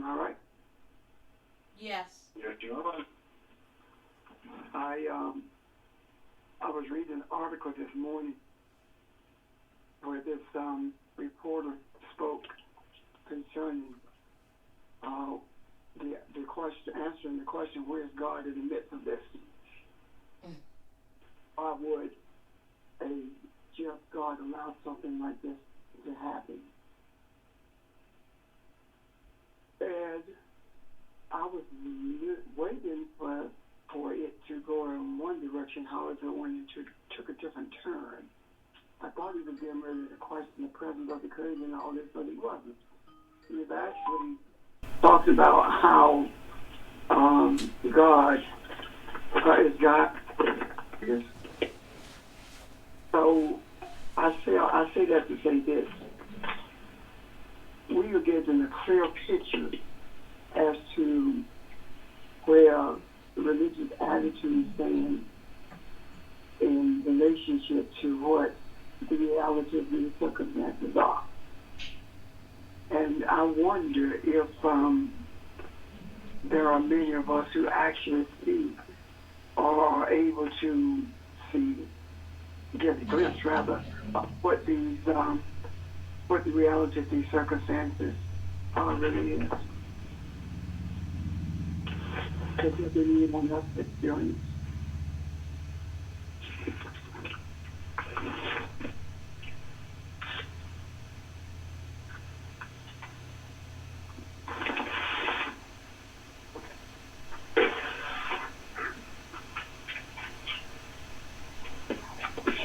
I right? Yes. Yes, you are. I I was reading an article this morning where this reporter spoke concerning uh, the question, answering the question, where is God in the midst of this? Why would a just God allow something like this to happen? And I was waiting for it to go in one direction. However, when it took a different turn, I thought he was getting ready to question the presence of the Creator and all this, but he wasn't. He was actually talking about how God is God. Is. So I say that to say this: we are getting a clear picture as to where religious attitudes stand in relationship to what the reality of these circumstances are. And I wonder if there are many of us who actually see or are able to see, get a glimpse rather, of what what the reality of these circumstances really is. Has there been anyone else experience?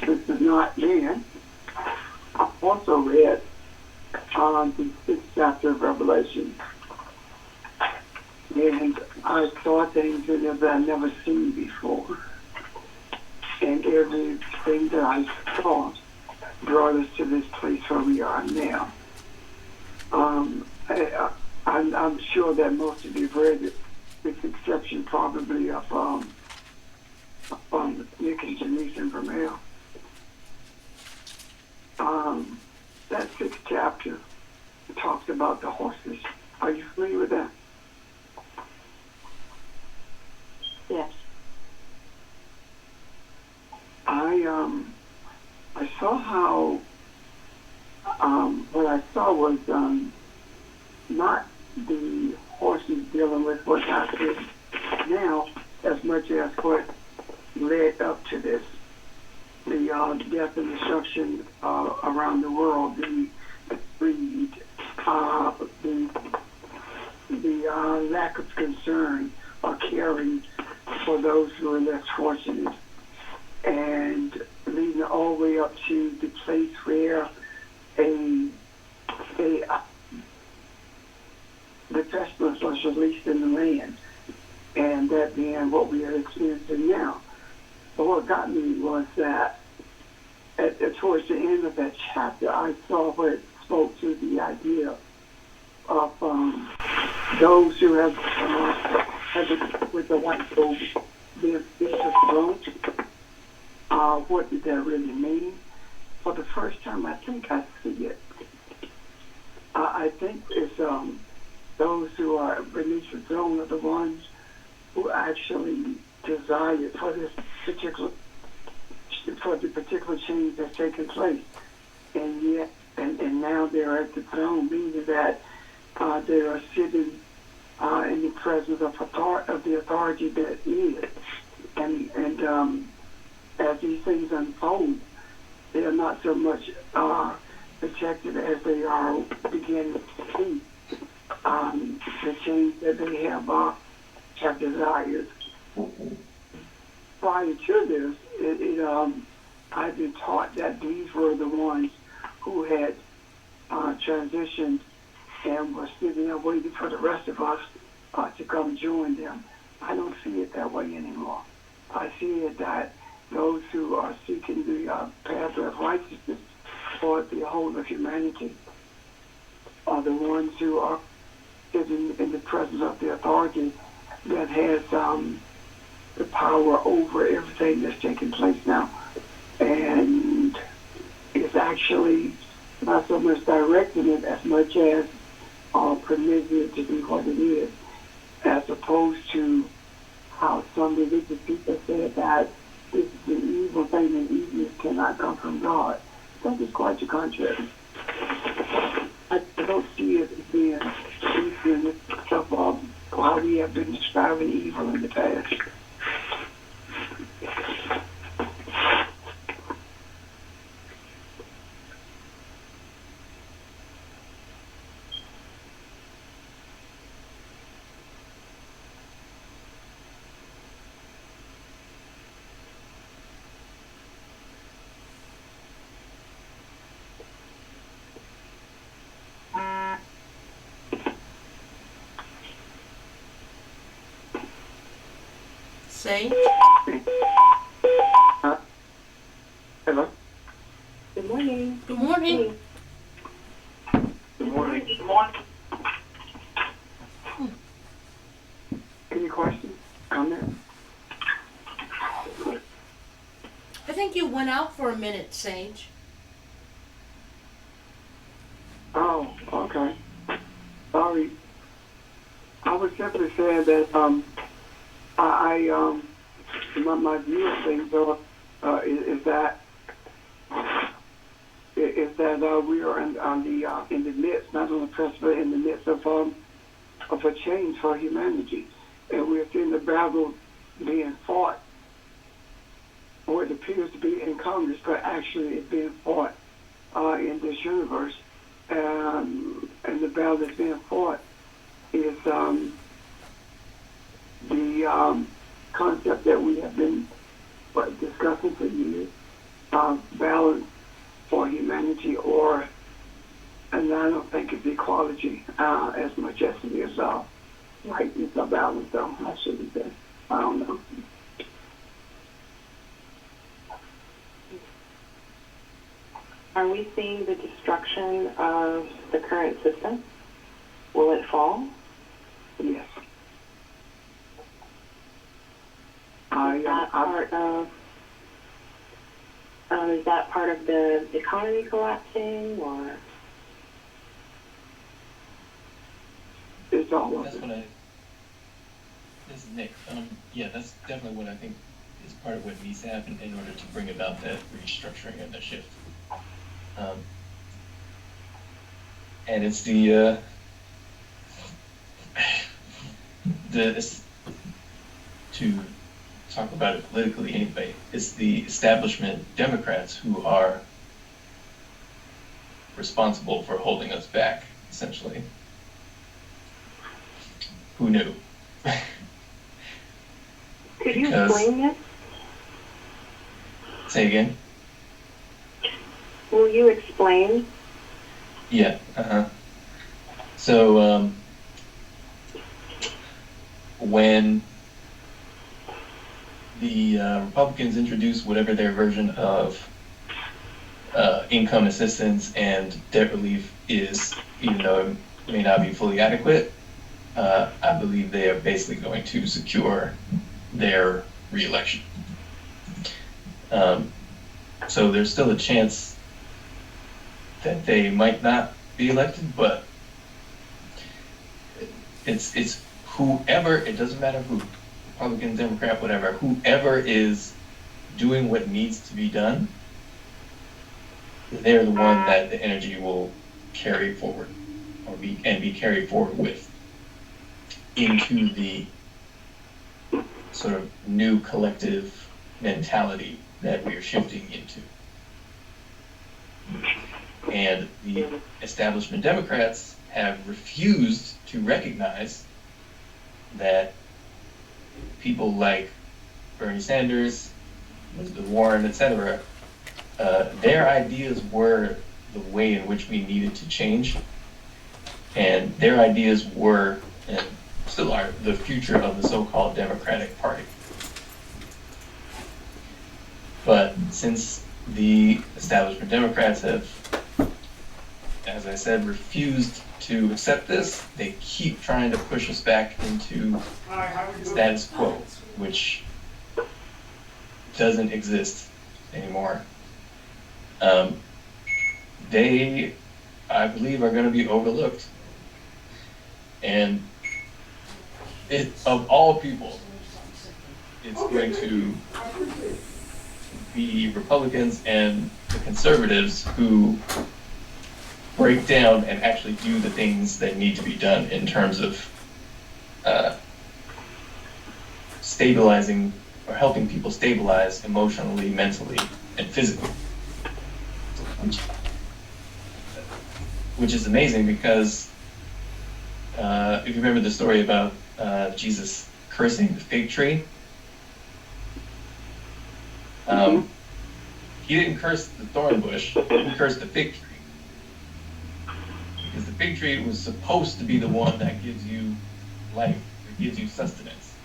This is not then. I also read the sixth chapter of Revelation, and I saw things in it that I've never seen before. And everything that I saw brought us to this place where we are now. I'm sure that most of you have read it, with the exception probably of Nick and Janice and Vermeil. That sixth chapter talks about the horses. Are you familiar with that? Yes. I saw how what I saw was not the horses dealing with what happened now as much as what led up to this. The death and destruction around the world, the greed, the lack of concern or caring for those who are less fortunate, and leading all the way up to the place where the pestilence was released in the land, and that being what we are experiencing now. But what got me was that towards the end of that chapter, I saw where it spoke to the idea of those who have with the white robe being thrown. What did that really mean? For the first time, I think I see it. I think it's those who are beneath the throne are the ones who actually desire for the particular change that's taking place, and yet and now they're at the throne, meaning that they are sitting in the presence of the authority that is, and as these things unfold, they are not so much protected as they are beginning to see the change that they have desired. Prior to this, I've been taught that these were the ones who had transitioned and were sitting there waiting for the rest of us to come join them. I don't see it that way anymore. I see it that those who are seeking the path of righteousness for the whole of humanity are the ones who are sitting in the presence of the authority that has the power over everything that's taking place now. And it's actually not so much directing it as much as permitted it to be what it is, as opposed to how some religious people said that this is an evil thing and evil cannot come from God. That is quite the contrary. I don't see it as being anything of how we have been describing evil in the past. Sage? Hello? Good morning. Good morning. Good morning. Any questions? Comments? I think you went out for a minute, Sage. Oh, okay. Sorry. I was simply saying that my view of things is that we are in the midst, not on the precipice, in the midst of a change for humanity, and we're seeing the battle being fought, or it appears to be in Congress, but actually it's being fought in this universe, and the battle that's being fought is the concept that we have been discussing for years, balance for humanity, and I don't think it's equality as much as it is rightness or balance, though, I shouldn't say. I don't know. Are we seeing the destruction of the current system? Will it fall? Yes. Is that part of the economy collapsing, or? It's all of That's it. what I. This is Nick. Yeah, that's definitely what I think is part of what needs to happen in order to bring about that restructuring and the shift. And it's to talk about it politically anyway, it's the establishment Democrats who are responsible for holding us back, essentially. Who knew? Could you explain this? Say again? Will you explain? Yeah, So, when the Republicans introduced whatever their version of income assistance and debt relief is, even though it may not be fully adequate, I believe they are basically going to secure their reelection. So there's still a chance that they might not be elected, but it's whoever, it doesn't matter who, Republican, Democrat, whatever, whoever is doing what needs to be done, they're the one that the energy will carry forward, or be carried forward with into the sort of new collective mentality that we are shifting into. And the establishment Democrats have refused to recognize that people like Bernie Sanders, Elizabeth Warren, etc., their ideas were the way in which we needed to change, and their ideas were, and still are, the future of the so-called Democratic Party. But since the establishment Democrats have, as I said, refused to accept this, they keep trying to push us back into status quo, which doesn't exist anymore. They, I believe, are going to be overlooked And of all people, it's going to be Republicans and the conservatives who break down and actually do the things that need to be done in terms of stabilizing or helping people stabilize emotionally, mentally, and physically. Which is amazing because if you remember the story about Jesus cursing the fig tree, he didn't curse the thorn bush, he cursed the fig tree. Because the fig tree was supposed to be the one that gives you life, that gives you sustenance.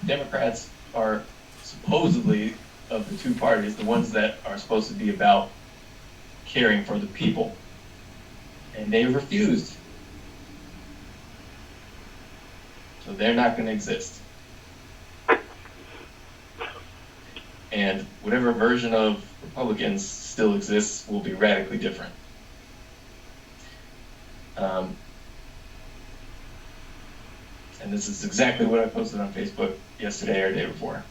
Democrats are supposedly, of the two parties, the ones that are supposed to be about caring for the people. And they refused. So they're not going to exist. And whatever version of Republicans still exists will be radically different. And this is exactly what I posted on Facebook yesterday or the day before.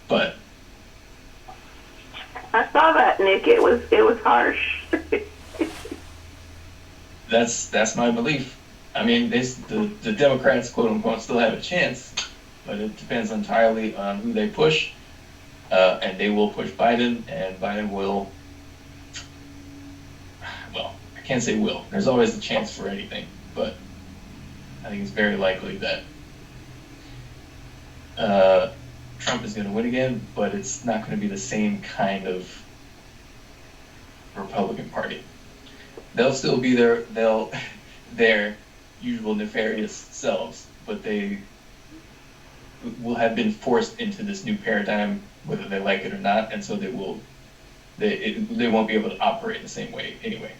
But I saw that, Nick. It was harsh. that's my belief. I mean, the Democrats, quote unquote, still have a chance, but it depends entirely on who they push. And they will push Biden, and Biden will, well, I can't say will. There's always a chance for anything, but I think it's very likely that Trump is going to win again, but it's not going to be the same kind of Republican Party. They'll still be their usual nefarious selves, but they will have been forced into this new paradigm, whether they like it or not, and so they won't be able to operate the same way anyway.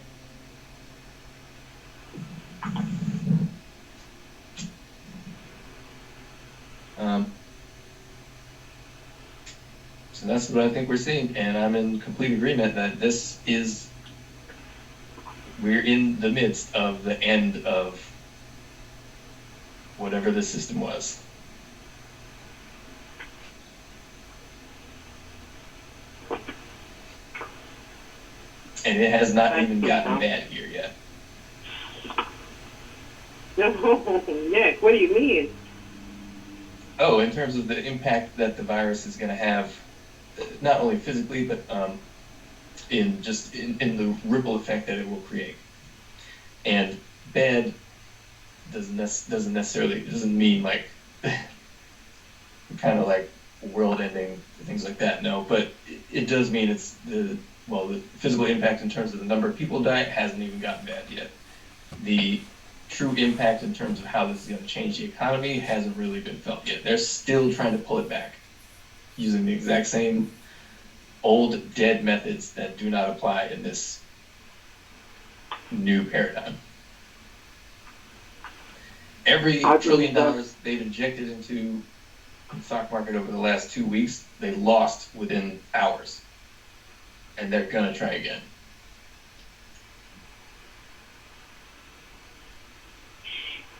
So that's what I think we're seeing, and I'm in complete agreement that we're in the midst of the end of whatever the system was. And it has not even gotten bad here yet. Nick, what do you mean? Oh, in terms of the impact that the virus is going to have, not only physically, but in the ripple effect that it will create. And bad doesn't necessarily, it doesn't mean like kind of like world ending, things like that. No, but it does mean it's the physical impact in terms of the number of people dying hasn't even gotten bad yet. The true impact in terms of how this is going to change the economy hasn't really been felt yet. They're still trying to pull it back using the exact same old dead methods that do not apply in this new paradigm. Every $1 trillion they've injected into the stock market over the last 2 weeks, they lost within hours. And they're gonna try again.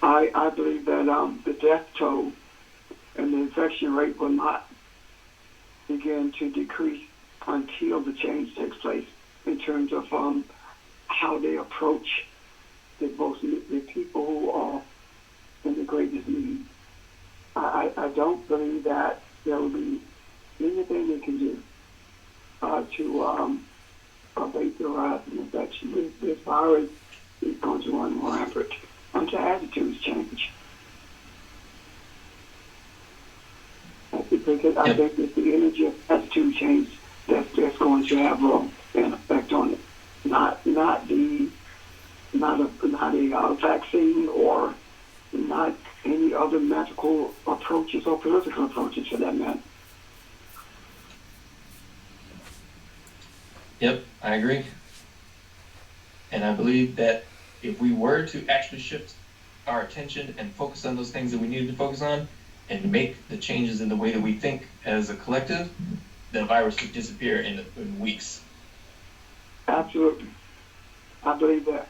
I believe that the death toll and the infection rate will not begin to decrease until the change takes place in terms of how they approach the people who are in the greatest need. I don't believe that there will be anything they can do to abate the rise in infection. This virus is going to run rampant until attitudes change. I think it's the energy of attitude change that's going to have an effect on it, not a vaccine or not any other medical approaches or political approaches for that matter. Yep, I agree. And I believe that if we were to actually shift our attention and focus on those things that we needed to focus on and make the changes in the way that we think as a collective, the virus would disappear in weeks. Absolutely. I believe that.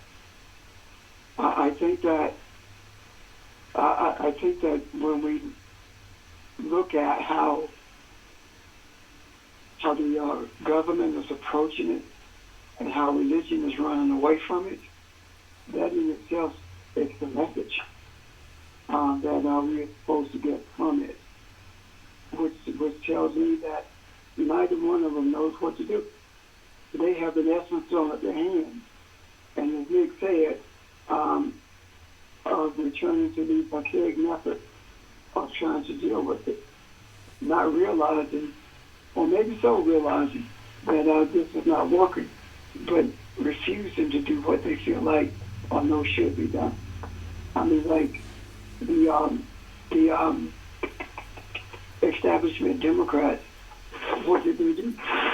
I think that I think that when we look at how the government is approaching it and how religion is running away from it, that in itself is the message that we're supposed to get from it, which tells me that neither one of them knows what to do. They have an essence on their hands, and as Nick said, of returning to the archaic method of trying to deal with it, not realizing, or maybe so realizing, that this is not working, but refusing to do what they feel like or know should be done. I mean, like the establishment Democrats, what did they do?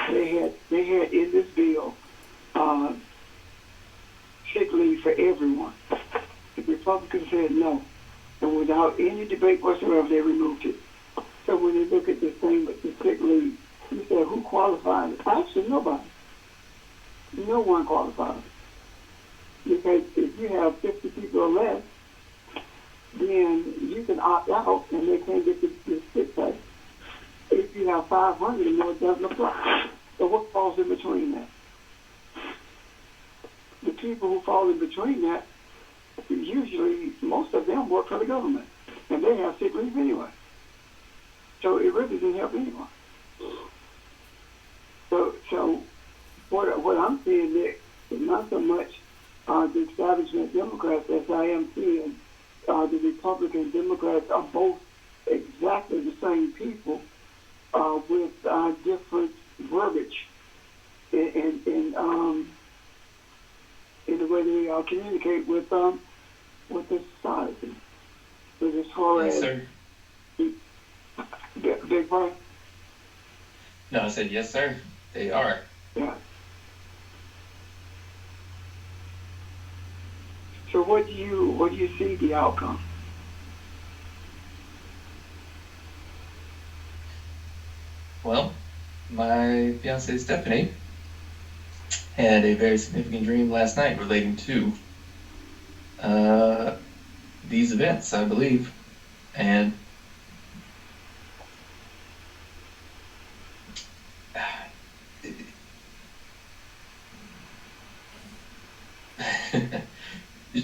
They had in this bill sick leave for everyone. The Republicans said no, and without any debate whatsoever, they removed it. So when you look at this thing with the sick leave, you say, who qualified? Actually, nobody. No one qualifies. Because if you have 50 people or less, then you can opt out and they can't get the sick pay. If you have 500 or more, it doesn't apply. So what falls in between that? The people who fall in between that, usually most of them work for the government, and they have sick leave anyway. So it really didn't help anyone. So what I'm seeing, Nick, is not so much the establishment Democrats as I am seeing the Republican Democrats are both exactly the same people with different verbiage in the way they communicate with the society. But as far Yes, as sir. Big Brian, No, I said yes, sir. They are. yeah. So what do you see the outcome? Well, my fiancée Stephanie had a very significant dream last night relating to these events, I believe, and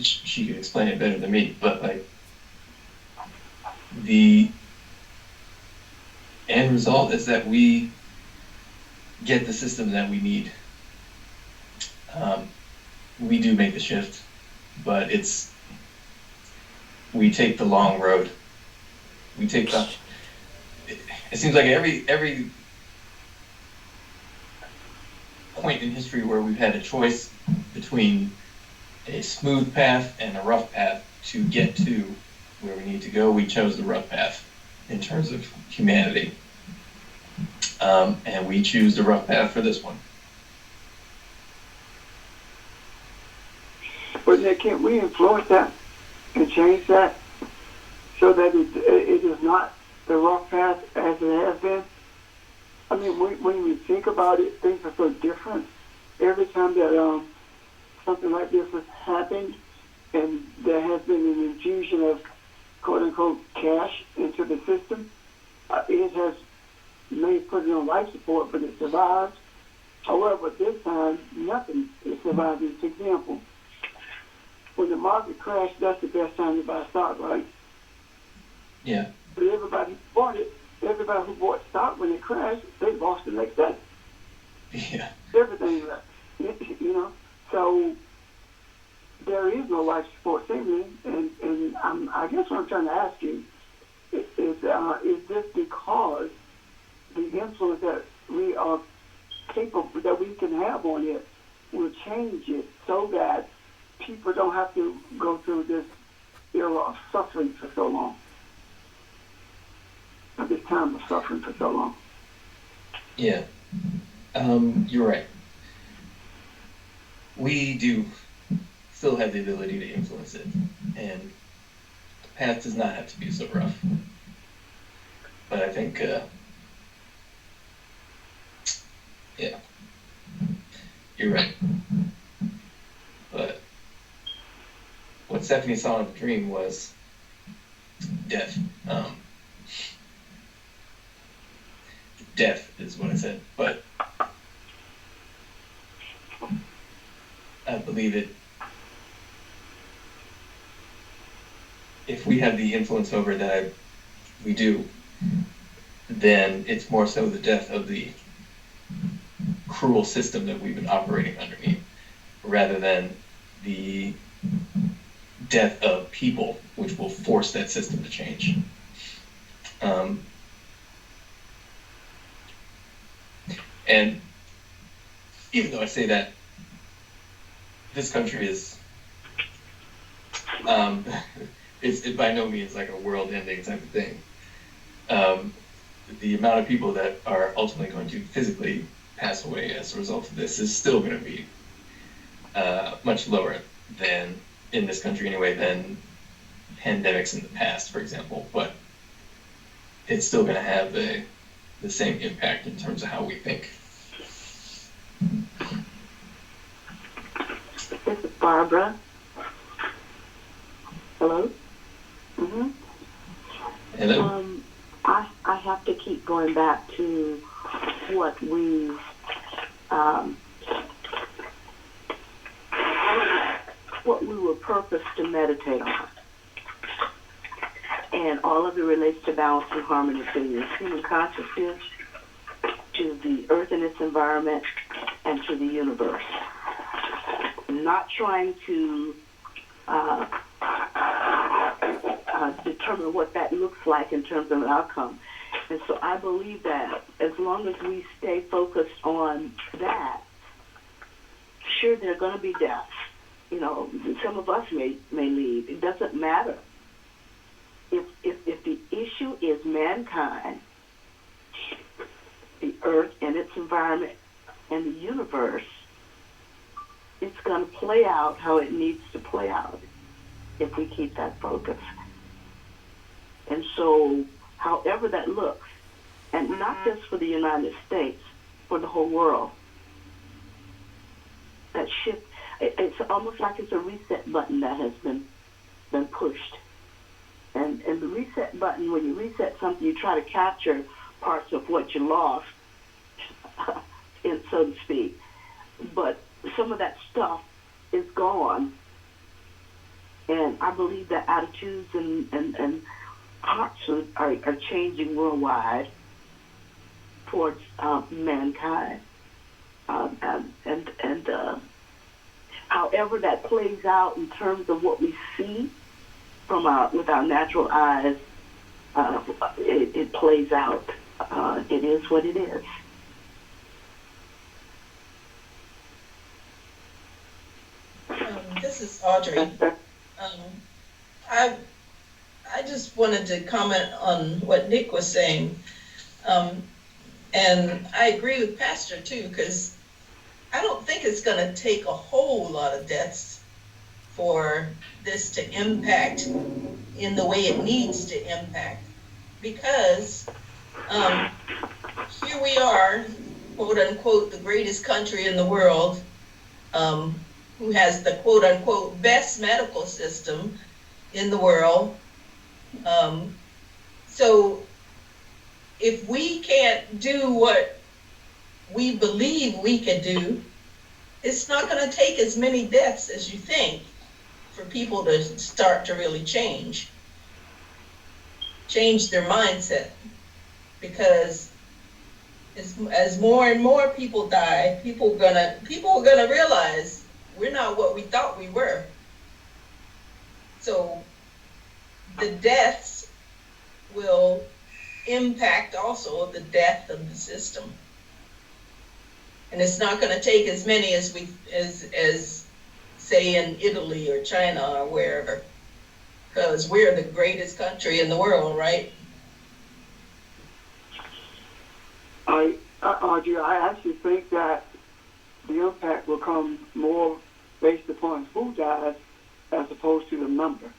she could explain it better than me, but like the end result is that we get the system that we need. We do make the shift, but we take the long road. It seems like every point in history where we've had a choice between a smooth path and a rough path to get to where we need to go, we chose the rough path in terms of humanity. And we choose the rough path for this one. But Nick, can't we influence that and change that so that it is not the rough path as it has been? I mean, when we think about it, things are so different. Every time that something like this has happened and there has been an infusion of quote-unquote cash into the system, it has may put it on life support, but it survived. However, this time, nothing is surviving. For example, when the market crashed, that's the best time to buy stock, right? Yeah. But everybody who bought stock when it crashed, they lost the next day. Yeah. Everything left. You know? So there is no life support seemingly, and I guess what I'm trying to ask you is this because the influence that we are capable, that we can have on it, will change it so that people don't have to go through this era of suffering for so long, or this time of suffering for so long. Yeah. You're right. We do still have the ability to influence it, and the path does not have to be so rough. But I think, yeah, you're right. what Stephanie saw in the dream was death. Death is what I said, but I believe it. If we have the influence over that we do, then it's more so the death of the cruel system that we've been operating underneath, rather than the death of people, which will force that system to change. And even though I say that, this country is, it's by no means like a world-ending type of thing. The amount of people that are ultimately going to physically pass away as a result of this is still going to be much lower than, in this country anyway, than pandemics in the past, for example. But it's still going to have the same impact in terms of how we think. This is Barbara. Hello? Mm-hmm. Hello? I have to keep going back to what we were purposed to meditate on. And all of it relates to balance and harmony to the human consciousness, to the earth and its environment, and to the universe. I'm not trying to determine what that looks like in terms of an outcome. And so I believe that as long as we stay focused on that, sure, there are going to be deaths. You know, some of us may leave. It doesn't matter. If the issue is mankind, the earth and its environment, and the universe, it's going to play out how it needs to play out if we keep that focus. And so, however that looks, and not just for the United States, for the whole world, that shift, it's almost like it's a reset button that has been pushed. And the reset button, when you reset something, you try to capture parts of what you lost, so to speak. But some of that stuff is gone. And I believe that attitudes and hearts are changing worldwide towards mankind. However that plays out in terms of what we see with our natural eyes, it plays out. It is what it is. This is Audrey. I just wanted to comment on what Nick was saying. And I agree with Pastor too, because I don't think it's going to take a whole lot of deaths for this to impact in the way it needs to impact. Because here we are, quote unquote, the greatest country in the world, who has the quote unquote best medical system in the world. So if we can't do what we believe we can do, it's not going to take as many deaths as you think for people to start to really change their mindset. Because as more and more people die, people are gonna realize we're not what we thought we were. So the deaths will impact also the death of the system. And it's not going to take as many as say in Italy or China or wherever, because we're the greatest country in the world, right? Audrey, I actually think that the impact will come more based upon who dies as opposed to the number.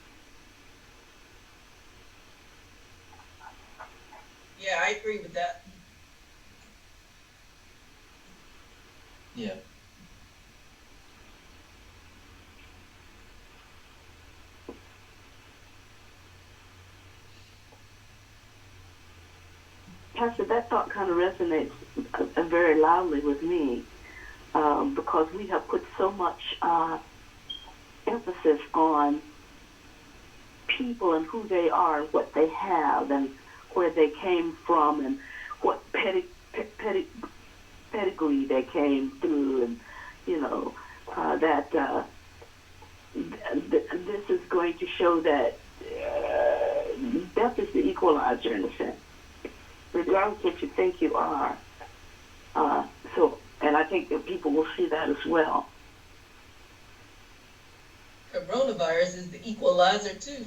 Yeah, I agree with that. Yeah. Pastor, that thought kind of resonates very loudly with me because we have put so much emphasis on people and who they are, what they have, and where they came from, and what pedigree they came through, and that this is going to show that death is the equalizer in a sense, regardless of what you think you are. And I think that people will see that as well. Coronavirus is the equalizer too.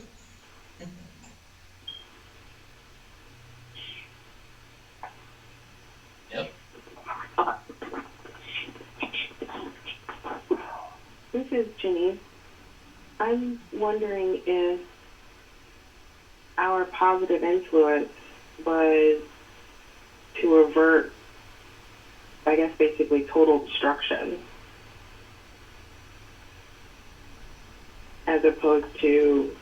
Yep. This is Janine. I'm wondering if our positive influence was to avert, I guess, basically total destruction, as opposed to,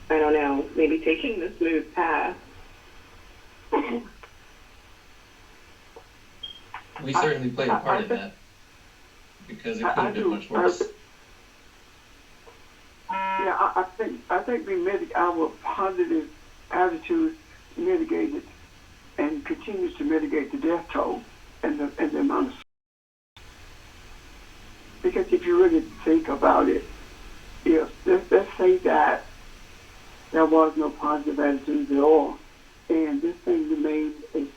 I don't know, maybe taking the smooth path. We certainly played a part in that because it could have been much worse. Yeah, I think our positive attitude mitigated and continues to mitigate the death toll and the amount of. Because if you really think about it, if let's say that there was no positive attitude at all, and this thing remained a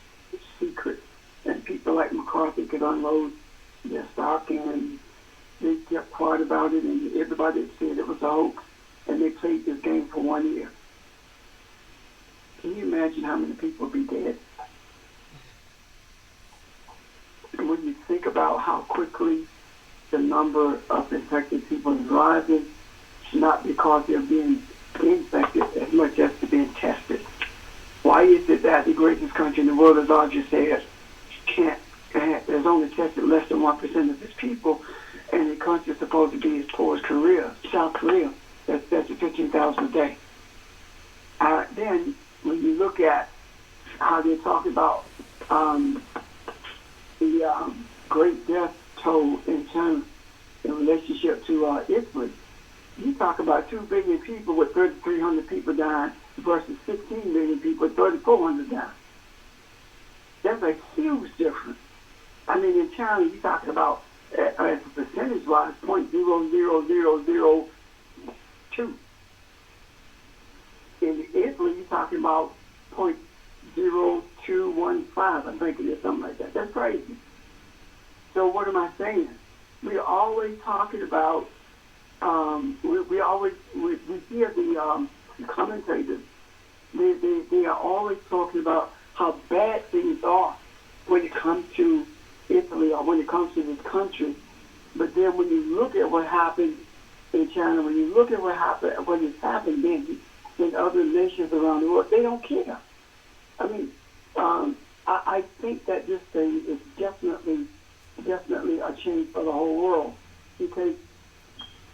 secret, and people like McCarthy could unload their stock and they kept quiet about it, and everybody said it was a hoax, and they played this game for 1 year. Can you imagine how many people would be dead? And when you think about how quickly the number of infected people is rising, it's not because they're being infected as much as they're being tested. Why is it that the greatest country in the world, as I just said, there's only tested less than 1% of its people, and the country is supposed to be as poor as Korea, South Korea, that's 15,000 a day. Then, when you look at how they're talking about the great death toll in China in relationship to Italy, you talk about 2 billion people with 3,300 people dying versus 16 million people with 3,400 dying. That's a huge difference. I mean, in China, you're talking about, as a percentage-wise, 0.00002. In Italy, you're talking about 0.0215, I think it is, something like that. That's crazy. So what am I saying? We're always talking about, we hear the commentators, they are always talking about how bad things are when it comes to Italy or when it comes to this country. But then when you look at what happened in China, when you look at what has happened in other nations around the world, they don't care. I mean, I think that this thing is definitely a change for the whole world, because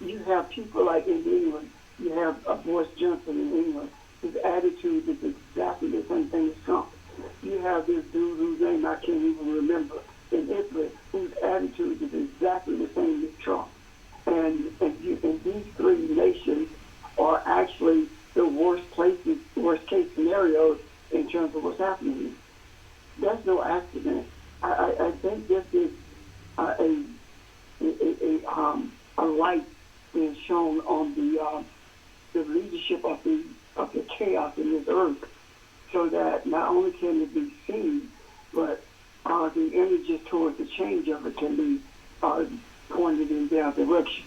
you have people like in England, you have Boris Johnson in England, his attitude is exactly the same thing as Trump. You have this dude whose name I can't even remember in Italy, whose attitude is exactly the same as Trump. And these 3 nations are actually the worst case scenarios in terms of what's happening. That's no accident. I think this is a light being shown on the leadership of the chaos in this earth, so that not only can it be seen, but the images towards the change of it can be pointed in their direction.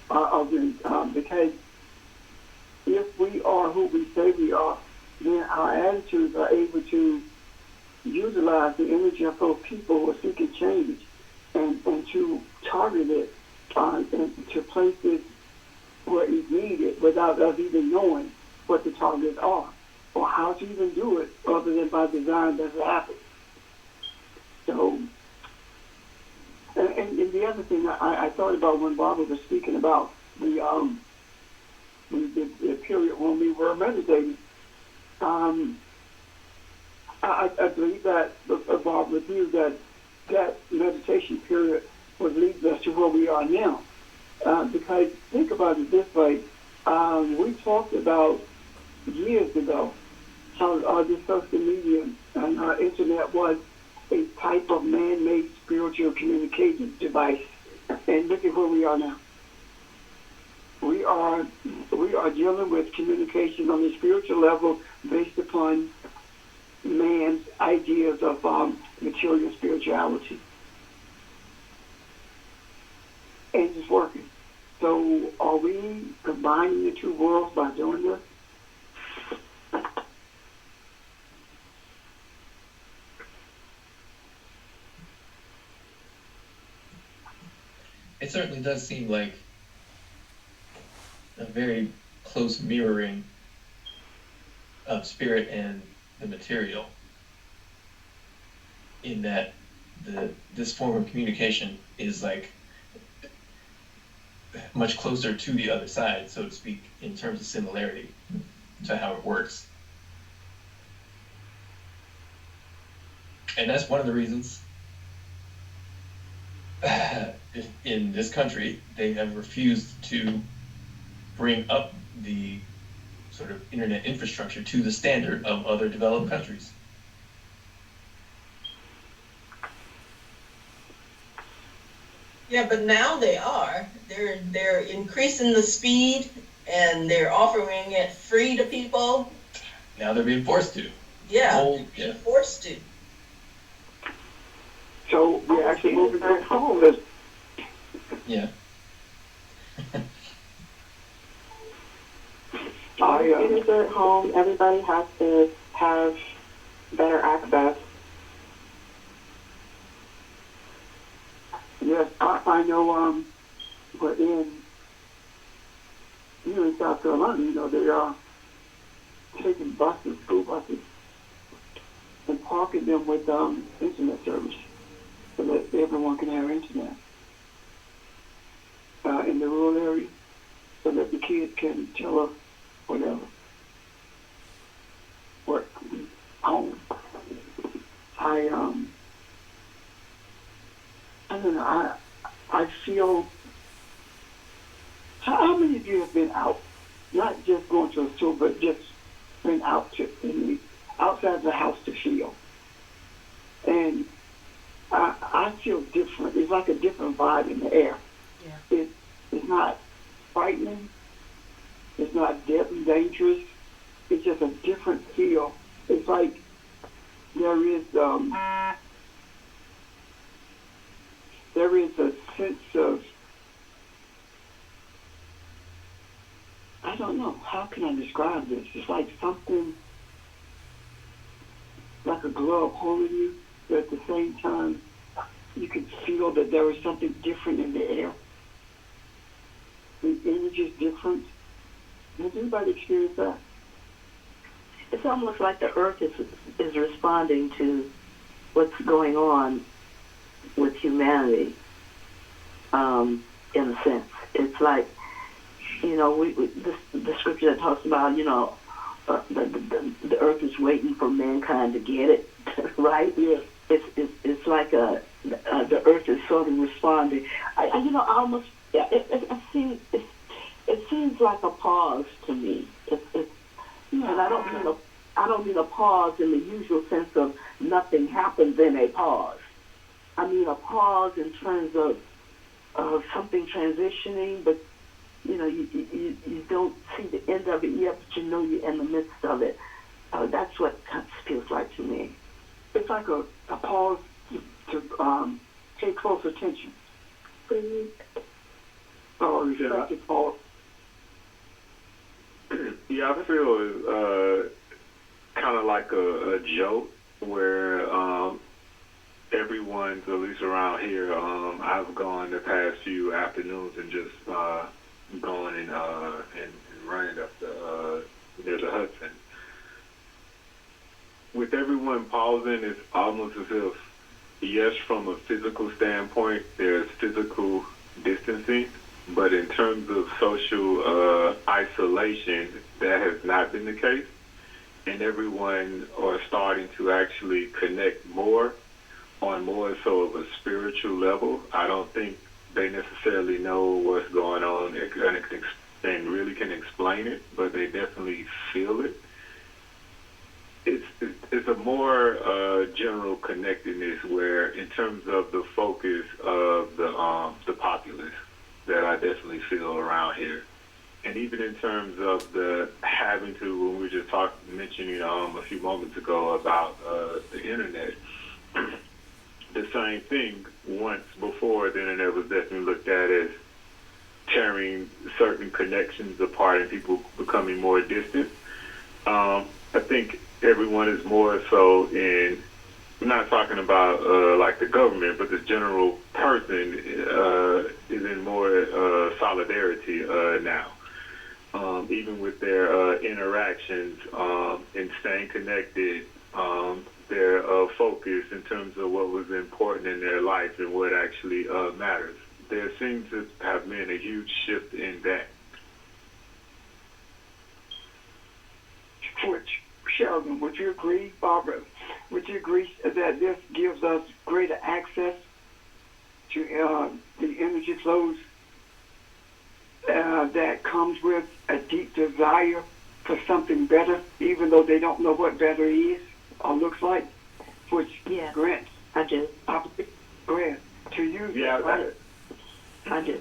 Because if we are who we say we are, then our attitudes are able to utilize the energy of those people who are seeking change and to target it and to place it where it's needed without us even knowing what the targets are or how to even do it other than by design that it happens. So, and the other thing I thought about when Barbara was speaking about the period when we were meditating, I believe that, Bob, with you, that meditation period would lead us to where we are now. Because think about it this way, we talked about years ago how the social media and internet was a type of man-made spiritual communication device. And look at where we are now. We are dealing with communication on the spiritual level based upon man's ideas of material spirituality. And it's working. So are we combining the two worlds by doing this? It certainly does seem like a very close mirroring of spirit and the material, in that this form of communication is like much closer to the other side, so to speak, in terms of similarity to how it works. And that's one of the reasons in this country they have refused to bring up the sort of internet infrastructure to the standard of other developed countries. Yeah, but now they are. They're increasing the speed and they're offering it free to people. Now they're being forced to. Yeah, Yeah. forced to. So we're actually moving to home. Yeah. Computers are at home. Everybody has to have better access. Yes, I know. But in South Carolina, they are taking buses, school buses, and parking them with internet service, so that everyone can have internet in the rural area, so that the kids can tell us whatever. Work home. I don't know. I feel. How many of you have been out, not just going to a store, but just been out outside the house to feel? And I feel different. It's like a different vibe in the air. Yeah. It's not frightening. It's not deadly dangerous. It's just a different feel. It's like there is a sense of, I don't know, how can I describe this? It's like something, like a glove holding you, but at the same time, you can feel that there is something different in the air. The image is different. Has anybody experienced that? It's almost like the earth is responding to what's going on with humanity, in a sense. It's like, the scripture that talks about, the earth is waiting for mankind to get it, right? Yes. It's like the earth is sort of responding. It seems like a pause to me. And I don't mean a pause in the usual sense of nothing happens in a pause. I mean a pause in terms of something transitioning, but you don't see the end of it yet, but you're in the midst of it. That's what it feels like to me. It's like a pause to pay close attention. Or Yeah. to pause. Yeah, I feel kind of like a joke where everyone's, at least around here, I've gone the past few afternoons and just going and running up near the Hudson. With everyone pausing, it's almost as if, yes, from a physical standpoint, there's physical distancing, but in terms of social isolation, that has not been the case. and everyone are starting to actually connect more on more so of a spiritual level. I don't think they necessarily know what's going on and really can explain it, but they definitely feel it. It's a more general connectedness where, in terms of the focus of the populace, that I definitely feel around here, and even in terms of the having to, when we were just mentioning a few moments ago about the internet, the same thing. Once before, the internet was definitely looked at as tearing certain connections apart and people becoming more distant. I think everyone is more so in, I'm not talking about like the government, but the general person is in more solidarity now. Even with their interactions and staying connected, their focus in terms of what was important in their life and what actually matters. There seems to have been a huge shift in that. Which, Sheldon, would you agree, Barbara, would you agree that this gives us greater access to the energy flows that comes with a deep desire for something better, even though they don't know what better is or looks like, which grants I do. grant to use Yeah, I do.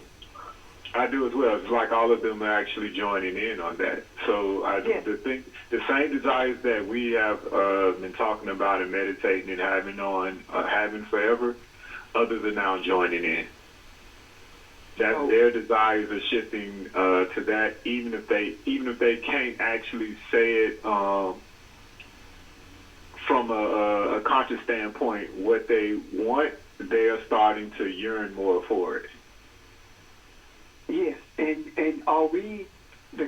I do as well. It's like all of them are actually joining in on that. So the same desires that we have been talking about and meditating and having forever, others are now joining in. That their desires are shifting to that, even if they can't actually say it from a conscious standpoint. What they want, they are starting to yearn more for it. Yes, and are we the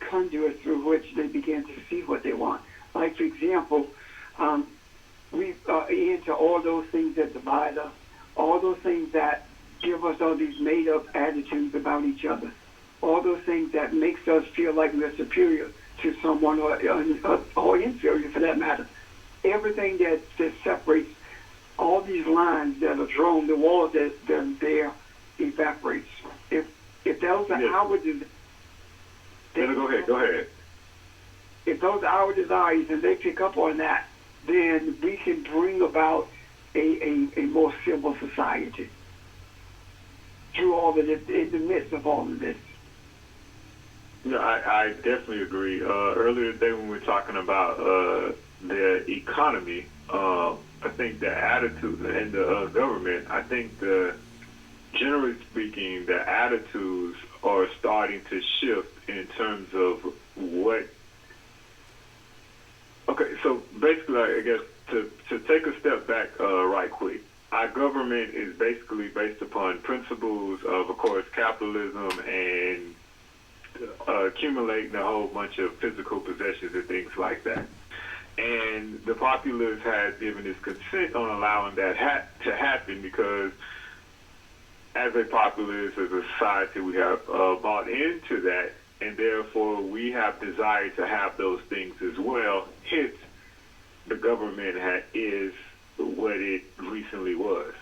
conduit through which they begin to see what they want? Like, for example, we are into all those things that divide us, all those things that give us all these made-up attitudes about each other, all those things that makes us feel like we're superior to someone or inferior for that matter. Everything that separates all these lines that are drawn, the walls that are there, evaporates. If those are our desires, Go ahead. If those are our desires and they pick up on that, then we can bring about a more civil society through all of this, in the midst of all of this. No, I definitely agree. Earlier today when we were talking about the economy, I think the attitude in the government, I think generally speaking, the attitudes are starting to shift in terms of what. Okay, so basically, I guess to take a step back right quick, our government is basically based upon principles of course, capitalism and accumulating a whole bunch of physical possessions and things like that. And the populace has given its consent on allowing that to happen because as a populace, as a society, we have bought into that, and therefore we have desired to have those things as well. Hence, the government is what it recently was.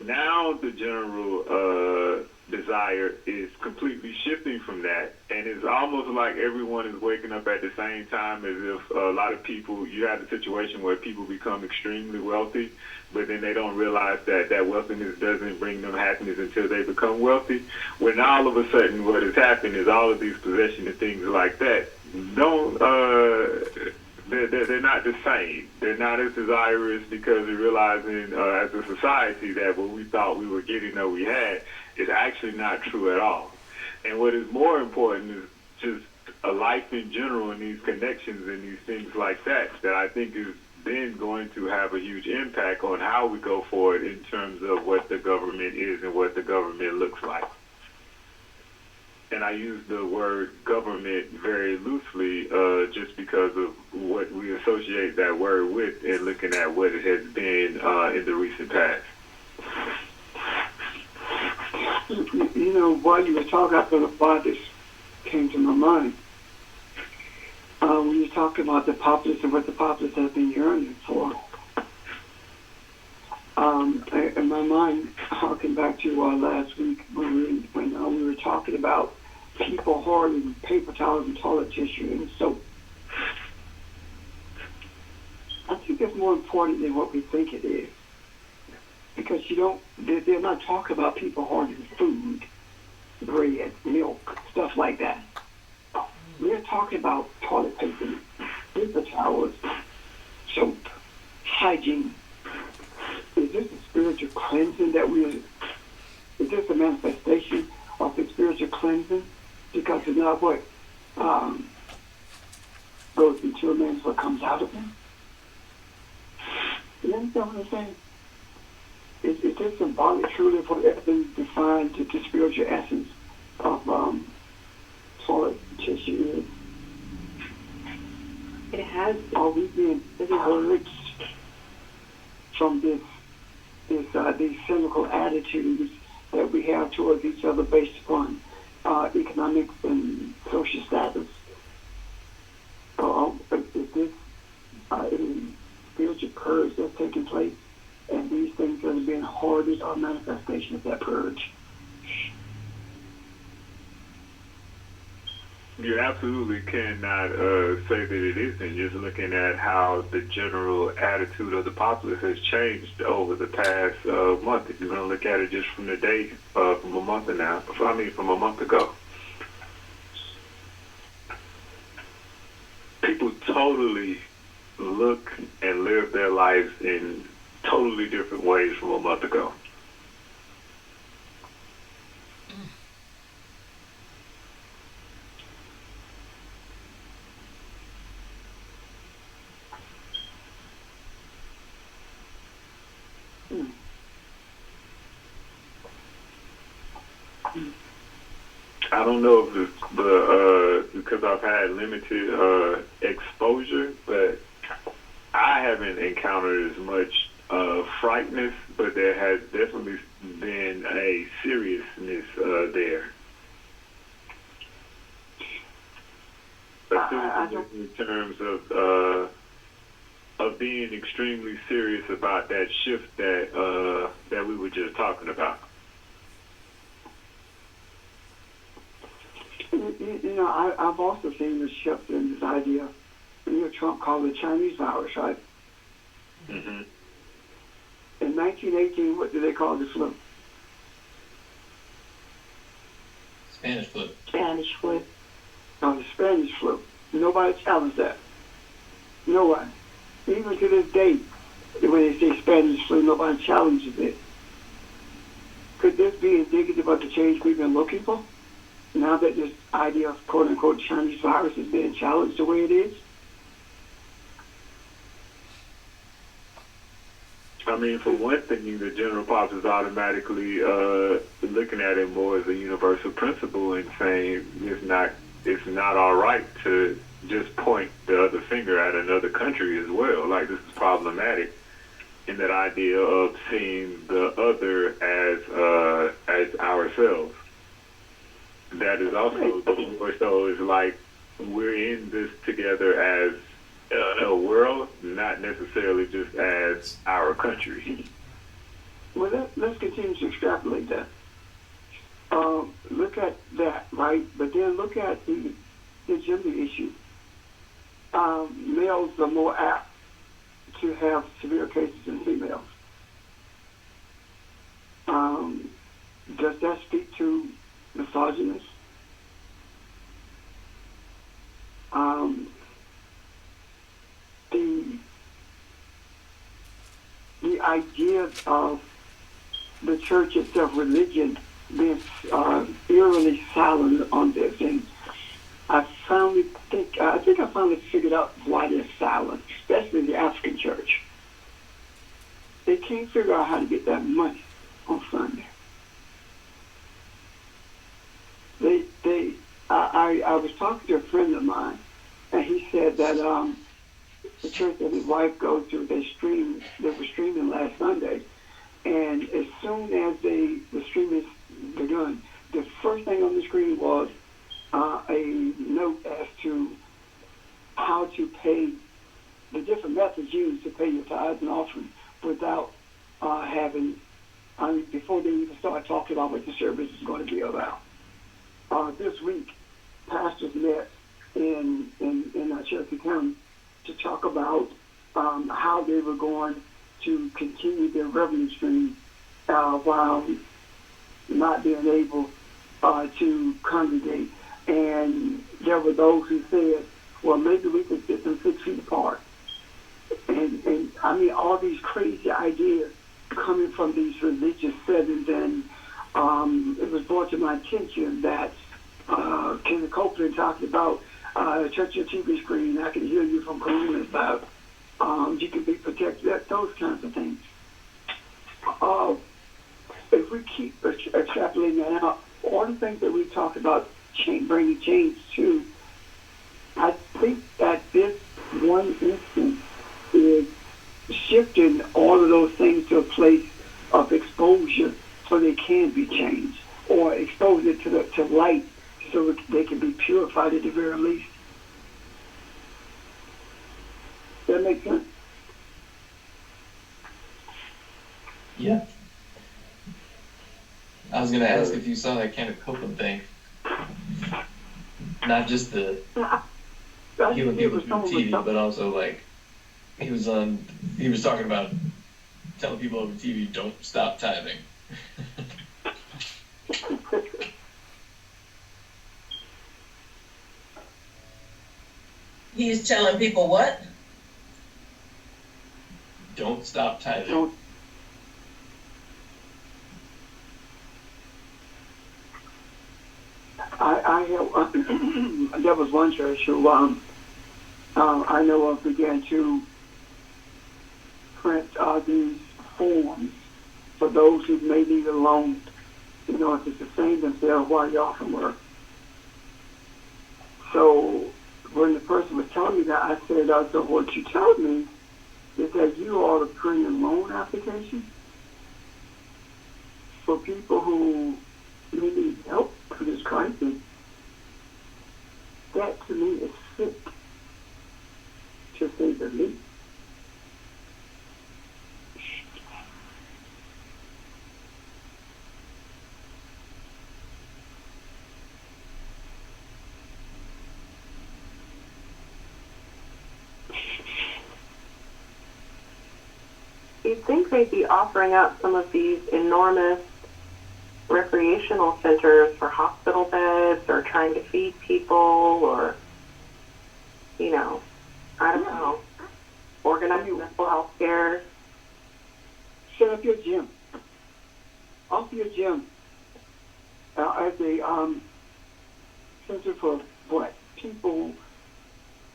Now the general desire is completely shifting from that, and it's almost like everyone is waking up at the same time, as if a lot of people, you have a situation where people become extremely wealthy, but then they don't realize that wealthiness doesn't bring them happiness until they become wealthy. When all of a sudden what has happened is all of these possessions and things like that they're not the same. They're not as desirous because we're realizing as a society that what we thought we were getting or we had is actually not true at all. And what is more important is just a life in general and these connections and these things like that I think is then going to have a huge impact on how we go forward in terms of what the government is and what the government looks like. And I use the word government very loosely just because of what we associate that word with and looking at what it has been in the recent past. You know, while you were talking, I thought about this came to my mind. when you talk about the populace and what the populace has been yearning for, in my mind, harking back to last week when we were talking about people hoarding paper towels and toilet tissue and soap. I think it's more important than what we think it is, because they're not talking about people hoarding food, bread, milk, stuff like that. We're talking about toilet paper, paper towels, soap, hygiene. Is this a spiritual cleansing is this a manifestation of the spiritual cleansing? Because it's not what goes into a man, what comes out of him. You understand what I'm saying? Is this symbolic truly for everything defined the spiritual essence of toilet tissue is? It has. Are we being purged from these cynical attitudes that we have towards each other based upon economics and social status? Is this a spiritual purge that's taking place, and these things that are being hoarded are manifestation of that purge? You absolutely cannot say that it isn't. Just looking at how the general attitude of the populace has changed over the past month. If you're going to look at it just from the day, from a month ago. People totally look and live their lives in totally different ways from a month ago. I don't know if it's because I've had limited exposure, but I haven't encountered as much frightness, but there has definitely been a seriousness there. In terms of being extremely serious about that shift that we were just talking about. I've also seen this shift in this idea. Trump called it Chinese virus, right? Mm-hmm. In 1918, what did they call the flu? Spanish flu. Spanish flu. No, the Spanish flu. Nobody challenged that. No one. Even to this day, when they say Spanish flu, nobody challenges it. Could this be indicative of the change we've been looking for? Now that this idea of quote-unquote Chinese virus is being challenged the way it is? I mean, for one thing, the general populace is automatically looking at it more as a universal principle and saying it's not all right to just point the other finger at another country as well. Like, this is problematic in that idea of seeing the other as ourselves. That is also more so is like we're in this together as a world, not necessarily just as our country. Well, let's continue to extrapolate that. Look at that, right? But then look at the gender issue. Males are more apt to have severe cases than females. Does that speak to misogynist? The idea of the church itself, religion, being eerily silent on this, and I think I finally figured out why they're silent, especially the African church. They can't figure out how to get that money on Sunday. I was talking to a friend of mine, and he said that the church that his wife goes to, they were streaming last Sunday, and as soon as the streaming begun, the first thing on the screen was a note as to pay your tithes and offering without having, before they even start talking about what the service is going to be about. This week, pastors met in Cherokee County to talk about how they were going to continue their revenue stream while not being able to congregate. And there were those who said, well, maybe we could get them 6 feet apart. And I mean, all these crazy ideas coming from these religious settings. And it was brought to my attention that Kenneth Copeland talked about church your TV screen. I can hear you from coronavirus. You can be protected. Those kinds of things. If we keep extrapolating that out, all the things that we talked about bringing change to, I think that this one instance is shifting all of those things to a place of exposure so they can be changed, or expose it to light so they can be purified at the very least. Does that make sense? Yeah. I was gonna ask if you saw that Kenneth Copeland thing. Not just the healing people through TV, but also like he was talking about telling people over TV, don't stop tithing. He's telling people what? Don't stop tithing. Don't. I have, there was one church who I know of began to print these forms for those who may need a loan, to sustain themselves while you're off from work. So when the person was telling me that, I said, so what you told me is that you ought to print a loan application for people who may need help for this crisis. That to me is sick, to say the least. You'd think they'd be offering up some of these enormous recreational centers for hospital beds, or trying to feed people, or, I don't know, organize mental health care. Set up your gym. Offer your gym as a center for what? People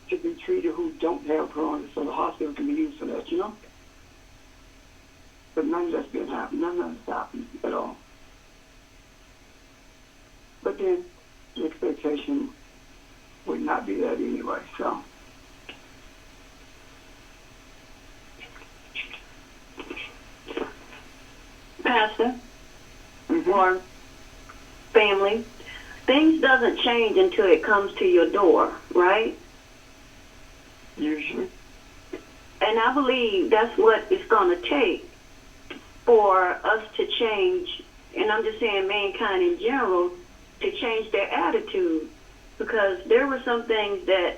to be treated who don't have corona, so the hospital can be used for that, But none of that's been happening. None of that's happening at all. But then the expectation would not be that anyway, so. Pastor, or family, things doesn't change until it comes to your door, right? Usually. And I believe that's what it's going to take for us to change, and I'm just saying mankind in general, to change their attitude, because there were some things that